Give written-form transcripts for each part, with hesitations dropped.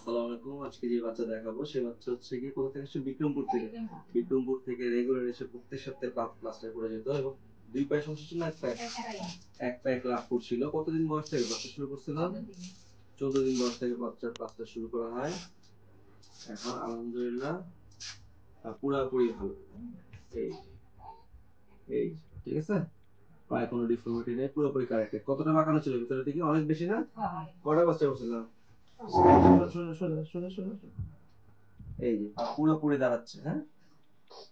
আসসালামু আলাইকুম। আজকে যে বাচ্চা দেখাবো সে বাচ্চা হচ্ছে গিয়ে কোথা থেকে আসছে? বিক্রমপুর থেকে। বিক্রমপুর থেকে রেগুলার এসে প্রত্যেক সপ্তাহে ক্লাসটা করে যেত এবং ২ পায়ে সমস্যা ছিল না ১ পায়ে? ১ পায়ে ক্লাস করছিল। কতদিন বয়স থেকে ক্লাসটা শুরু করছিল? ১৪ দিন বয়স থেকে বাচ্চার ক্লাসটা শুরু করা হয়। এখন আলহামদুলিল্লাহ পুরাপুরি ভালো। এই এই ঠিক আছে? পায়ে কোনো ডিফর্মিটি নেই, পুরোপুরি কারেক্টেড। কতটা বাঁকানো ছিল ভিতরের দিকে? অনেক বেশি না? কয়টা বাচ্চা করছিল? শোনো, শোনো, শোনো, শোনো, শোনো। এই যে পুরোপুরি দাঁড়াচ্ছে, হ্যাঁ?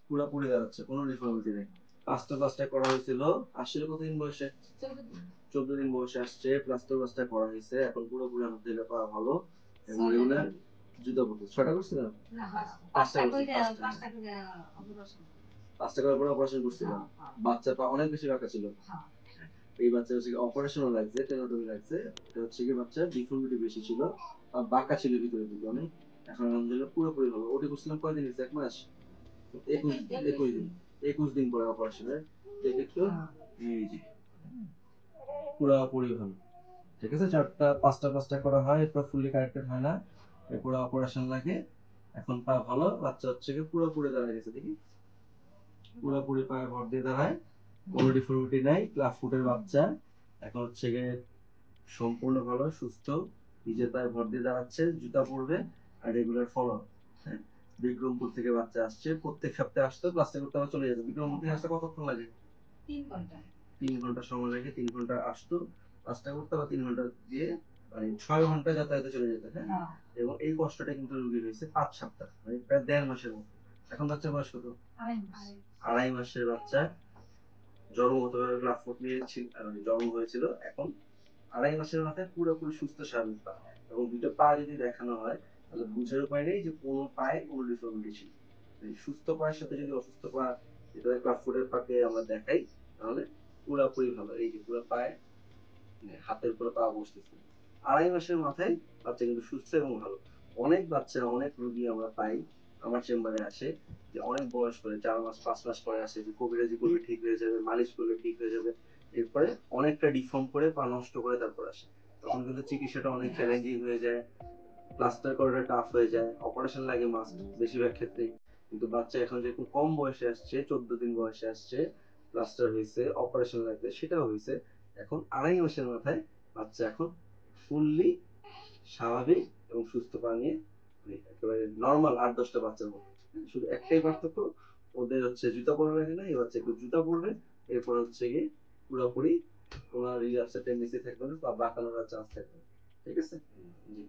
পুরোপুরি দাঁড়াচ্ছে, কোনো ডিফর্মিটি নেই। প্লাস্টার করা হয়েছিল, আসছিল কতদিন বয়সে? ১৪ দিন বয়সে আসছে, প্লাস্টার করা হয়েছে, এখন পুরোপুরি আলহামদুলিল্লাহ পা ভালো এবং রেগুলার জুতা পরতেছে। ৬টা করছিলাম? ৫টা করছি, ৫টা করার পরে অপারেশন করছিলাম। বাচ্চার পা অনেক বেশি বাঁকা ছিল। এই বাচ্চা হচ্ছে অপারেশনও লাগছে, টেনোটমি লাগছে। এটা হচ্ছে কি বাচ্চার ডিফর্মিটি বেশি ছিল, আর বাঁকা ছিল ভিতরের দিকে অনেক। এখন আলহামদুলিল্লাহ পুরোপুরি ভালো। ওটি করছিলাম কয়দিন হয়েছে? ১ মাস? ২১ দিন। ২১ দিন পরে অপারেশনের। দেখেছো? এই যে পুরোপুরি ভালো। ঠিক আছে? ৪টা ৫টা করা হয়, এরপর ফুললি কারেক্টেড হয় না। এরপর অপারেশন লাগে। এখন পা ভালো, বাচ্চা হচ্ছে গিয়ে পুরোপুরি দাঁড়িয়ে গেছে। দেখি পুরোপুরি পায়ে ভর দিয়ে দাঁড়ায়, কোনো ডিফর্মিটি নাই, ক্লাব ফুটের বাচ্চা। এখন হচ্ছে গিয়ে সম্পূর্ণ ভালো, সুস্থ, নিজের পায়ে ভর দিয়ে দাঁড়াচ্ছে, জুতা পরবে আর রেগুলার ফলো। হ্যাঁ, বিক্রমপুর থেকে বাচ্চা আসছে, প্রত্যেক সপ্তাহে আসতো, ক্লাসটা করতে আবার চলে যেত। বিক্রমপুর থেকে আসতে কতক্ষণ লাগে? ৩ ঘন্টা। ৩ ঘন্টা সময় লাগে, 3 ঘন্টা আসতো, ক্লাসটা করতে আবার 3 ঘন্টা দিয়ে মানে ৬ ঘন্টা যাতায়াতে চলে যেত। হ্যাঁ, এবং এই কষ্টটা কিন্তু রুগীর হয়েছে ৫ সপ্তাহ, মানে প্রায় ১.৫ মাসের মতো। এখন বাচ্চার বয়স কত? ২.৫ মাসের বাচ্চা, জন্মগতভাবে ক্লাব ফুট নিয়েছিল, জন্ম হয়েছিল। এখন ২.৫ মাসের মাথায় পুরোপুরি সুস্থ স্বাভাবিক পা, এবং ২টা পা যদি দেখানো হয় তাহলে বুঝার উপায় নেই যে কোনো পায়ে কোনো ডিফর্মিটি ছিল। এই সুস্থ পায়ের সাথে যদি অসুস্থ পা, যেটা ক্লাব ফুটের পাকে আমরা দেখাই, তাহলে পুরাপুরি ভালো। এই যে পুরো পায়ে হাতের উপরে পা বসতেছে। ২.৫ মাসের মাথায় বাচ্চা কিন্তু সুস্থ এবং ভালো। অনেক বাচ্চা, অনেক রোগী আমরা পাই আমার চেম্বারে আসে, যে অনেক বয়স করে ৪ মাস ৫ মাস পরে আসে, যে কবিরাজি করলে ঠিক হয়ে যাবে, মালিশ করলে ঠিক হয়ে যাবে। এরপরে অনেকটা ডিফর্ম করে পা নষ্ট করে তারপর আসে। তখন কিন্তু চিকিৎসাটা অনেক চ্যালেঞ্জিং হয়ে যায়, প্লাস্টার করাটা টাফ হয়ে যায়, অপারেশন লাগে মাস্ট বেশিরভাগ ক্ষেত্রেই। কিন্তু বাচ্চা এখন যেরকম কম বয়সে আসছে, ১৪ দিন বয়সে আসছে, প্লাস্টার হয়েছে, অপারেশন লাগছে, সেটাও হয়েছে। এখন ২.৫ মাসের মাথায় বাচ্চা এখন ফুললি স্বাভাবিক এবং সুস্থ পা নিয়ে, মানে একেবারে নর্মাল ৮-১০টা বাচ্চার মতো। শুধু একটাই পার্থক্য, ওদের হচ্ছে জুতা পরা লাগে না, এই বাচ্চা একটু জুতা পরবে, এরপর হচ্ছে গিয়ে পুরোপুরি ওনার রিল্যাক্সের টেন্ডেন্সি থাকবে না বা বাঁকানোর চান্স থাকবে না। ঠিক আছে? জি।